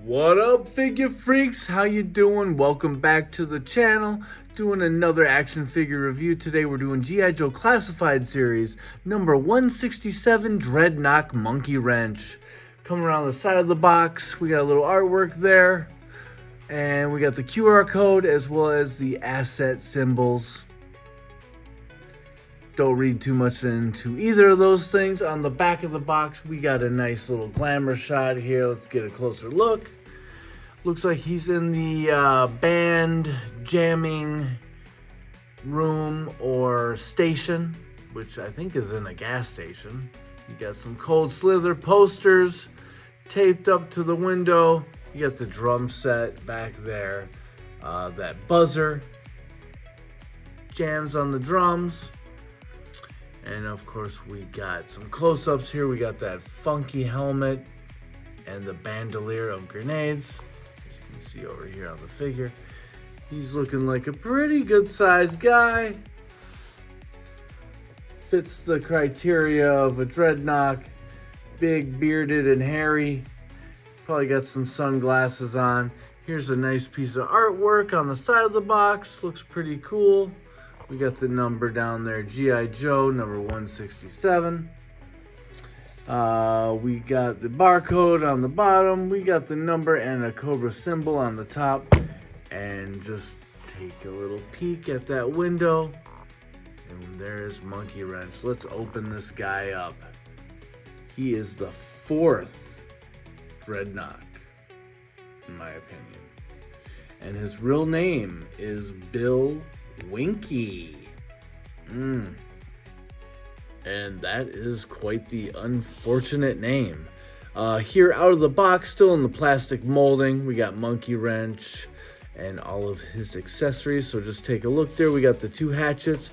What up, figure freaks? How you doing? Welcome back to the channel. Doing another action figure review. Today we're doing GIJoe Classified series number 167, Dreadnought Monkey Wrench. Coming around the side of the box, we got a little artwork there, and we got the QR code as well as the asset symbols. Don't read too much into either of those things. On the back of the box, we got a nice little glamour shot here. Let's get a closer look. Looks like he's in the band jamming room or station, which I think is in a gas station. You got some Cold Slither posters taped up to the window. You got the drum set back there. That buzzer jams on the drums. And of course we got some close-ups here. We got that funky helmet and the bandolier of grenades. As you can see over here on the figure. He's looking like a pretty good sized guy. Fits the criteria of a dreadnought. Big, bearded, and hairy. Probably got some sunglasses on. Here's a nice piece of artwork on the side of the box. Looks pretty cool. We got the number down there, GIJoe, number 167. We got the barcode on the bottom. We got the number and a cobra symbol on the top. And just take a little peek at that window. And there's Monkey Wrench. Let's open this guy up. He is the fourth Dreadnought, in my opinion. And his real name is Bill Winky. And that is quite the unfortunate name. Here out of the box, still in the plastic molding, we got Monkey Wrench and all of his accessories. So just take a look there. We got the two hatchets.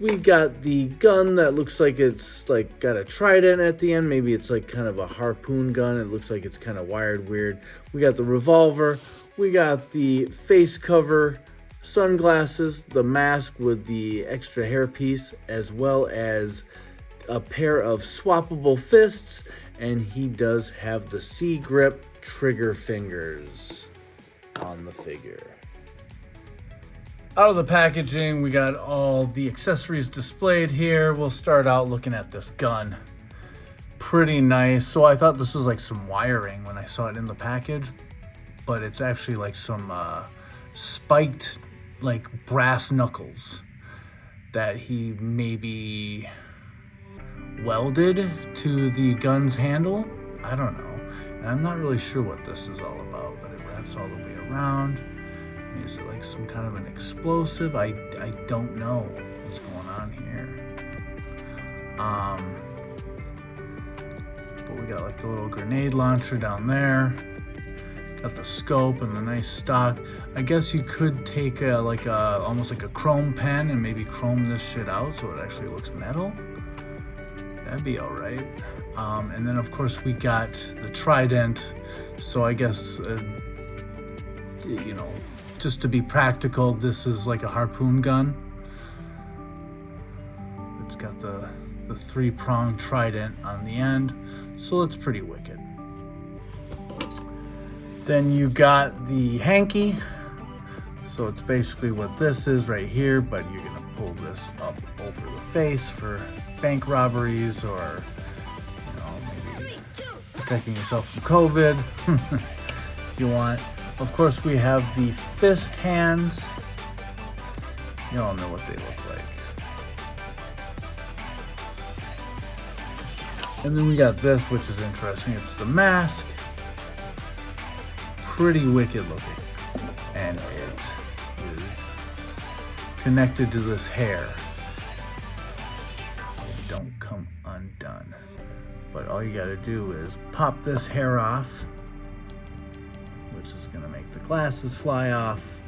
We got the gun that looks like it's like got a trident at the end. Maybe it's like kind of a harpoon gun. It looks like it's kind of wired weird. We got the revolver. We got the face cover, sunglasses, the mask with the extra hairpiece, as well as a pair of swappable fists, and he does have the C-grip trigger fingers on the figure. Out of the packaging, we got all the accessories displayed here. We'll start out looking at this gun. Pretty nice. So I thought this was like some wiring when I saw it in the package, but it's actually like some spiked like brass knuckles that he maybe welded to the gun's handle. I don't know. And I'm not really sure what this is all about, but it wraps all the way around. Is it like some kind of an explosive? I don't know what's going on here. But we got like the little grenade launcher down there. Got the scope and the nice stock. I guess you could take almost like a chrome pen and maybe chrome this shit out so it actually looks metal. That'd be all right. And then of course we got the trident. So I guess, just to be practical, this is like a harpoon gun. It's got the three-pronged trident on the end. So it's pretty wicked. Then you got the hanky. So it's basically what this is right here, but you're gonna pull this up over the face for bank robberies or, maybe protecting yourself from COVID if you want. Of course, we have the fist hands. You all know what they look like. And then we got this, which is interesting. It's the mask. Pretty wicked looking. And it is connected to this hair. Don't come undone. But all you gotta do is pop this hair off, which is gonna make the glasses fly off.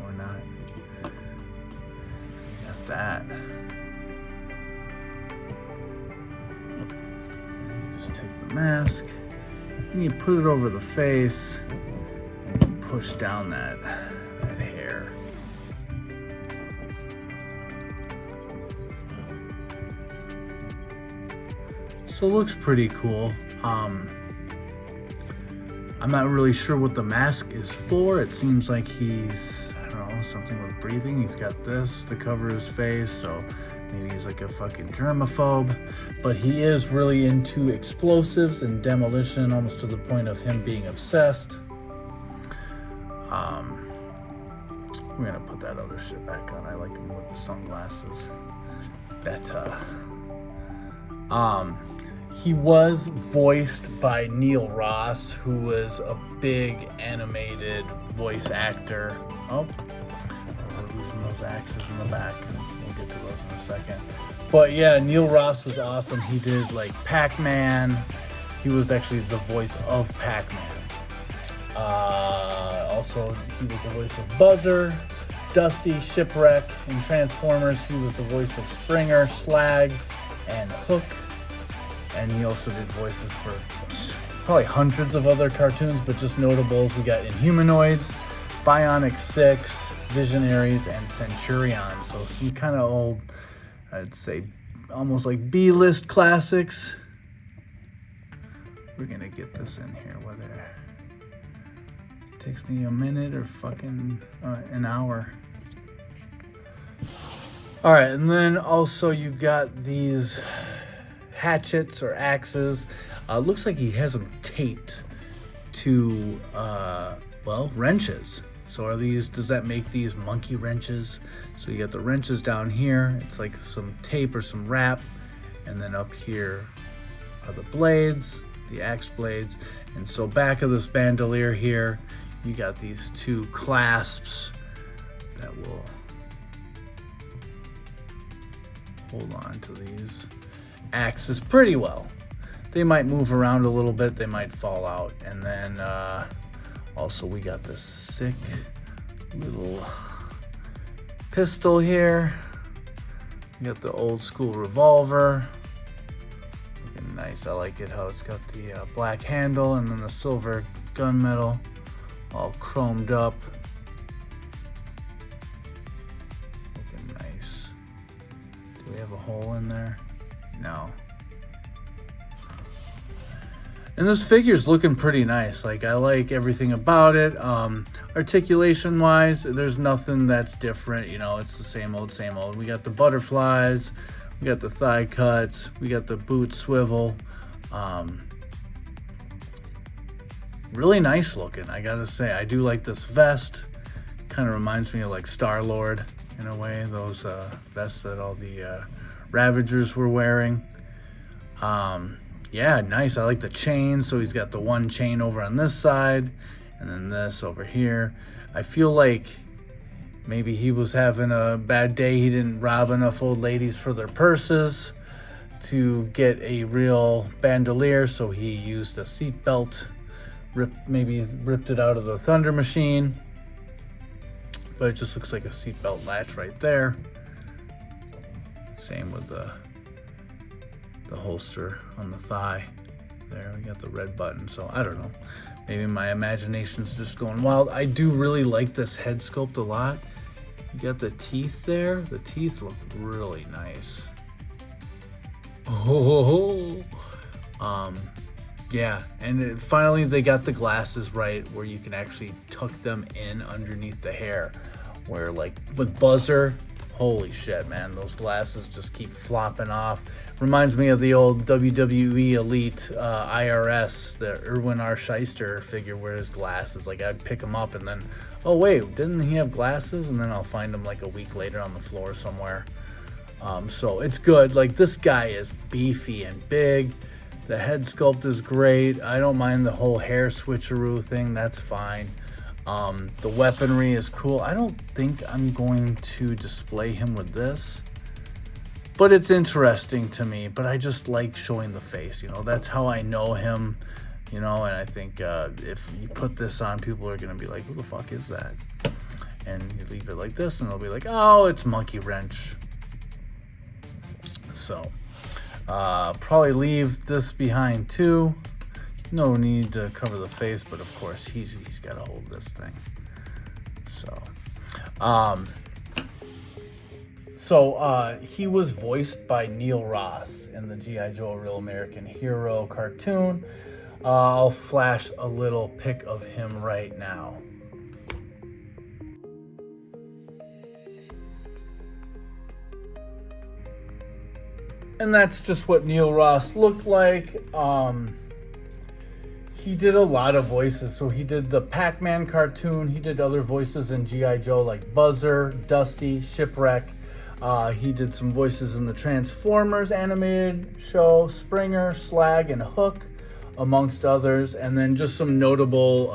Or not. Got that. And you just take the mask, and you put it over the face, and you push down that hair. So it looks pretty cool. I'm not really sure what the mask is for. It seems like he's, I don't know, something with breathing. He's got this to cover his face, so maybe he's like a fucking germaphobe. But he is really into explosives and demolition, almost to the point of him being obsessed. We're gonna put that other shit back on. I like him with the sunglasses. He was voiced by Neil Ross, who was a big animated voice actor. Oh, we're losing those axes in the back. We'll get to those in a second. But yeah, Neil Ross was awesome. He did like Pac-Man. He was actually the voice of Pac-Man. Also, he was the voice of Buzzer, Dusty, Shipwreck. In Transformers, he was the voice of Springer, Slag, and Hook. And he also did voices for probably hundreds of other cartoons, but just notables. We got Inhumanoids, Bionic 6, Visionaries, and Centurion. So some kind of old, I'd say, almost like B-list classics. We're gonna get this in here, whether it takes me a minute or fucking an hour. All right, and then also you got these hatchets or axes. Looks like he has them taped to, well, wrenches. So are these, does that make these monkey wrenches? So you got the wrenches down here. It's like some tape or some wrap. And then up here are the blades, the axe blades. And so back of this bandolier here, you got these two clasps that will hold on to these axes pretty well. They might move around a little bit, they might fall out. And then also we got this sick little pistol here. We got the old school revolver. Looking nice. I like it how it's got the black handle and then the silver gunmetal all chromed up. Looking nice. Do we have a hole in there? No. And this figure's looking pretty nice. Like, I like everything about it. Articulation wise, there's nothing that's different. You know, it's the same old, same old. We got the butterflies, we got the thigh cuts, we got the boot swivel. Really nice looking, I gotta say. I do like this vest. Kind of reminds me of like Star-Lord in a way, those vests that all the Ravagers were wearing. Yeah, nice. I like the chain. So he's got the one chain over on this side and then this over here. I feel like maybe he was having a bad day. He didn't rob enough old ladies for their purses to get a real bandolier, so he used a seat belt, maybe ripped it out of the Thunder Machine. But it just looks like a seat belt latch right there. Same with the holster on the thigh. There, we got the red button. So I don't know. Maybe my imagination's just going wild. I do really like this head sculpt a lot. You got the teeth there. The teeth look really nice. Oh, yeah. And finally, they got the glasses right, where you can actually tuck them in underneath the hair. Where, like with Buzzer, holy shit, man, those glasses just keep flopping off. Reminds me of the old WWE Elite IRS, the Irwin R. Shyster figure, where his glasses, like I'd pick him up and then, oh wait, didn't he have glasses? And then I'll find him like a week later on the floor somewhere. So it's good. Like, this guy is beefy and big. The head sculpt is great. I don't mind the whole hair switcheroo thing. That's fine. The weaponry is cool. I don't think I'm going to display him with this, but it's interesting to me. But I just like showing the face, you know, that's how I know him, you know. And I think if you put this on, people are going to be like, who the fuck is that? And you leave it like this and they'll be like, oh, it's Monkey Wrench. So probably leave this behind too. No need to cover the face, but of course he's got to hold this thing. So he was voiced by Neil Ross in the GIJoe Real American Hero cartoon. I'll flash a little pic of him right now. And that's just what Neil Ross looked like. He did a lot of voices. So he did the Pac-Man cartoon. He did other voices in G.I. Joe like Buzzer, Dusty, Shipwreck. He did some voices in the Transformers animated show, Springer, Slag, and Hook, amongst others. And then just some notable,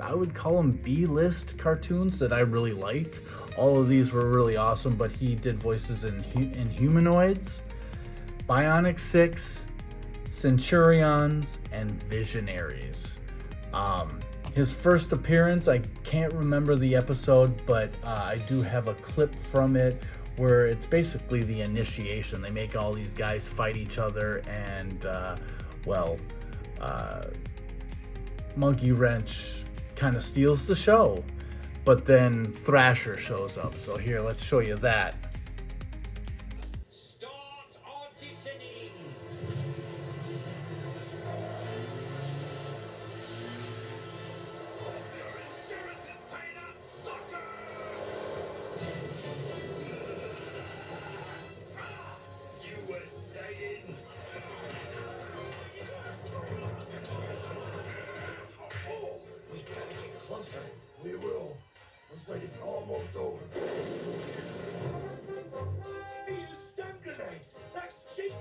I would call them B-list cartoons that I really liked. All of these were really awesome, but he did voices in Humanoids, Bionic 6, Centurions, and Visionaries. His first appearance, I can't remember the episode, but I do have a clip from it where it's basically the initiation. They make all these guys fight each other, and Monkey Wrench kind of steals the show. But then Thrasher shows up. So here, let's show you that. We will. Looks like it's almost over. They use stun grenades. That's cheap.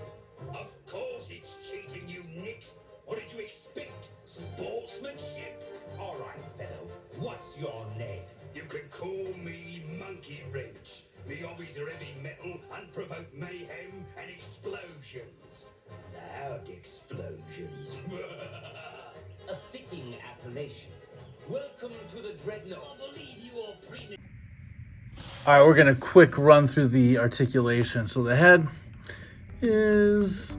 Of course it's cheating, you nit. What did you expect? Sportsmanship? All right, fellow. What's your name? You can call me Monkey Wrench. Me hobbies are heavy metal, unprovoked mayhem, and explosions. Loud explosions. A fitting appellation. Welcome to the Dreadnought. I believe you are All right, we're gonna quick run through the articulation. So the head has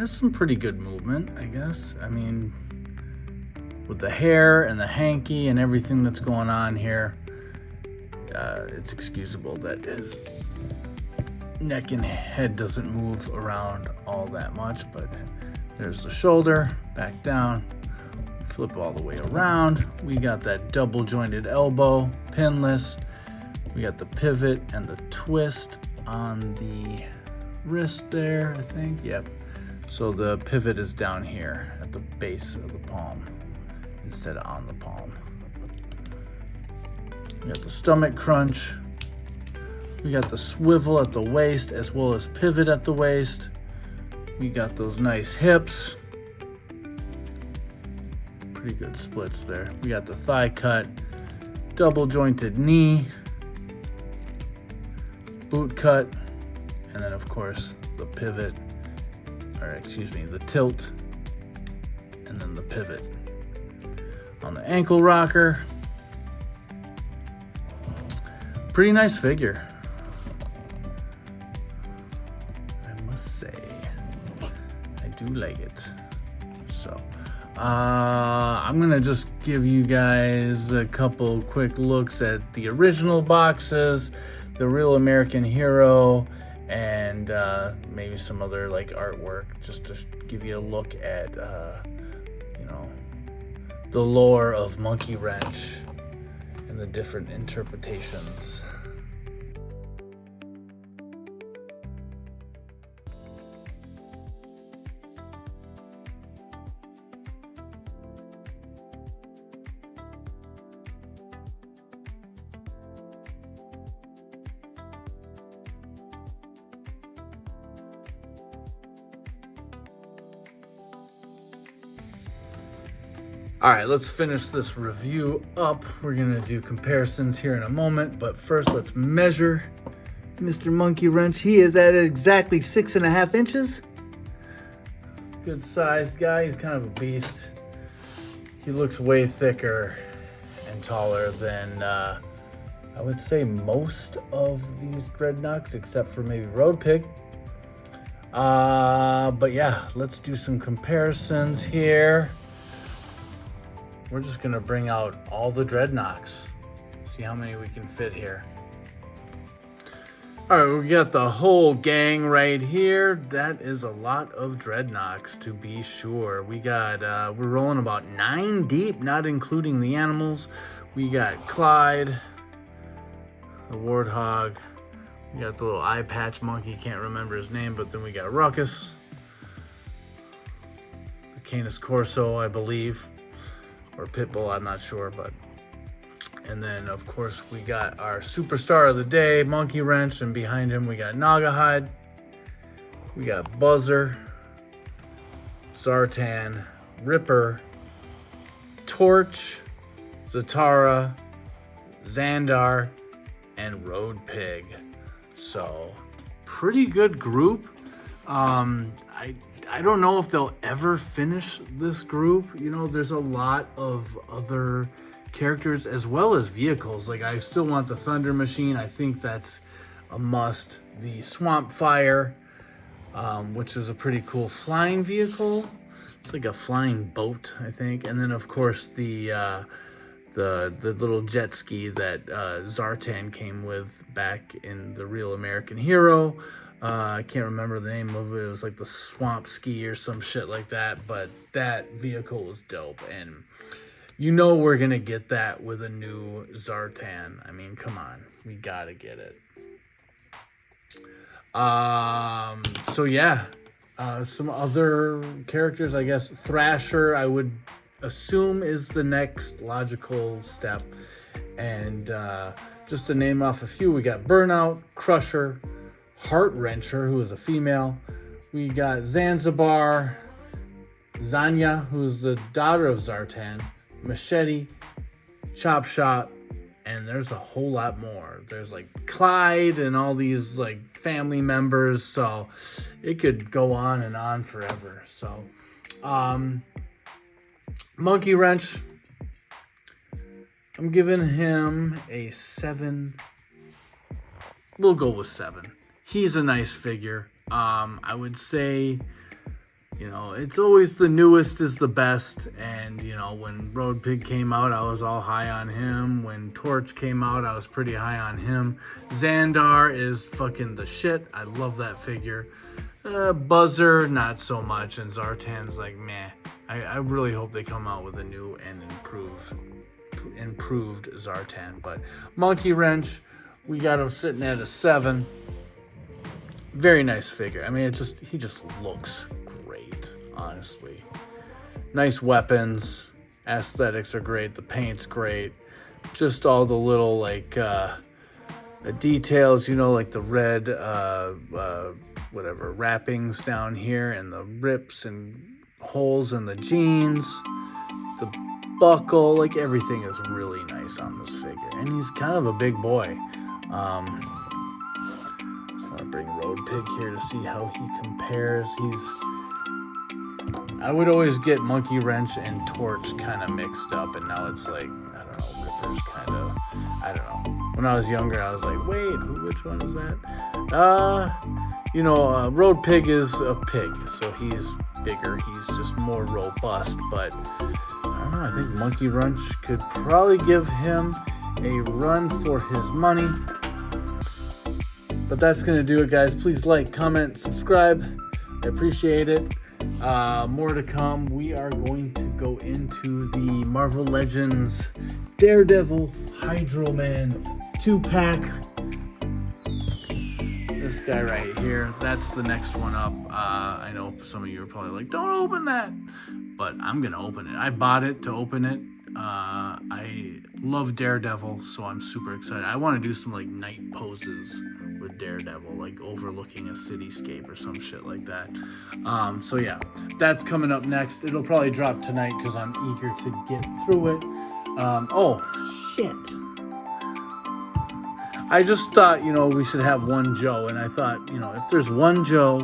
some pretty good movement, I guess. I mean, with the hair and the hanky and everything that's going on here, it's excusable that his neck and head doesn't move around all that much. But there's the shoulder, back down. Flip all the way around. We got that double jointed elbow, pinless. We got the pivot and the twist on the wrist there, I think. Yep. So the pivot is down here at the base of the palm instead of on the palm. We got the stomach crunch. We got the swivel at the waist as well as pivot at the waist. We got those nice hips. Pretty good splits there. We got the thigh cut, double jointed knee, boot cut, and then of course the pivot, the tilt, and then the pivot. On the ankle rocker, pretty nice figure, I must say. I do like it. So I'm gonna just give you guys a couple quick looks at the original boxes, the Real American Hero, and maybe some other like artwork, just to give you a look at the lore of Monkey Wrench and the different interpretations. All right, let's finish this review up. We're gonna do comparisons here in a moment, but first let's measure Mr. Monkey Wrench. He is at exactly 6.5 inches. Good sized guy, he's kind of a beast. He looks way thicker and taller than I would say most of these Dreadnoughts, except for maybe Road Pig. But yeah, let's do some comparisons here. We're just gonna bring out all the Dreadnoughts. See how many we can fit here. All right, we got the whole gang right here. That is a lot of dreadnoks, to be sure. We got, we're rolling about 9 deep, not including the animals. We got Clyde, the warthog. We got the little eye patch monkey, can't remember his name, but then we got Ruckus, the Canis Corso, I believe, or Pitbull, I'm not sure, but. And then, of course, we got our superstar of the day, Monkey Wrench, and behind him we got Nagahide, we got Buzzer, Zartan, Ripper, Torch, Zatara, Xandar, and Road Pig. So, pretty good group. I don't know if they'll ever finish this group. You know, there's a lot of other characters as well as vehicles. Like, I still want the Thunder Machine. I think that's a must. The Swamp Fire, which is a pretty cool flying vehicle. It's like a flying boat, I think. And then, of course, the little jet ski that Zartan came with back in the Real American Hero. I can't remember the name of it. It was like the Swamp Ski or some shit like that. But that vehicle was dope. And you know we're going to get that with a new Zartan. I mean, come on. We got to get it. So, yeah. Some other characters, I guess. Thrasher, I would assume, is the next logical step. And just to name off a few, we got Burnout, Crusher, Heart Wrencher, who is a female. We got Zanzibar, Zanya, who's the daughter of Zartan, Machete, Chop Shop, and there's a whole lot more. There's like Clyde and all these like family members, so it could go on and on forever. So Monkey Wrench, I'm giving him a 7. We'll go with 7. He's a nice figure. I would say, you know, it's always the newest is the best. And, you know, when Road Pig came out, I was all high on him. When Torch came out, I was pretty high on him. Xandar is fucking the shit. I love that figure. Buzzer, not so much. And Zartan's like, meh. I really hope they come out with a new and improved Zartan. But Monkey Wrench, we got him sitting at a 7. Very nice figure. I mean, he just looks great, honestly. Nice weapons. Aesthetics are great. The paint's great. Just all the little, like, details, you know, like the red, wrappings down here and the rips and holes in the jeans. The buckle, like, everything is really nice on this figure. And he's kind of a big boy. Bring Road Pig here to see how he compares. I would always get Monkey Wrench and Torch kind of mixed up, and now it's like, I don't know, Ripper's kind of, I don't know. When I was younger, I was like, wait, which one is that? Road Pig is a pig, so he's bigger. He's just more robust, but I don't know. I think Monkey Wrench could probably give him a run for his money. But that's going to do it, guys. Please like, comment, subscribe. I appreciate it. More to come. We are going to go into the Marvel Legends Daredevil Hydro Man 2-pack. This guy right here. That's the next one up. I know some of you are probably like, don't open that. But I'm going to open it. I bought it to open it. I love Daredevil, so I'm super excited. I want to do some like night poses with Daredevil, like overlooking a cityscape or some shit like that. So yeah, that's coming up next. It'll probably drop tonight because I'm eager to get through it. Oh shit! I just thought, we should have one Joe, and I thought, if there's one Joe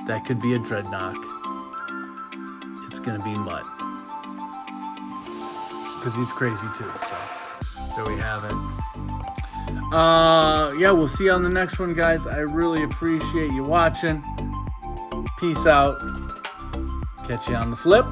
that could be a Dreadnought, it's gonna be Mutt. Because he's crazy too, so there we have it. Yeah, we'll see you on the next one, guys. I really appreciate you watching. Peace out. Catch you on the flip.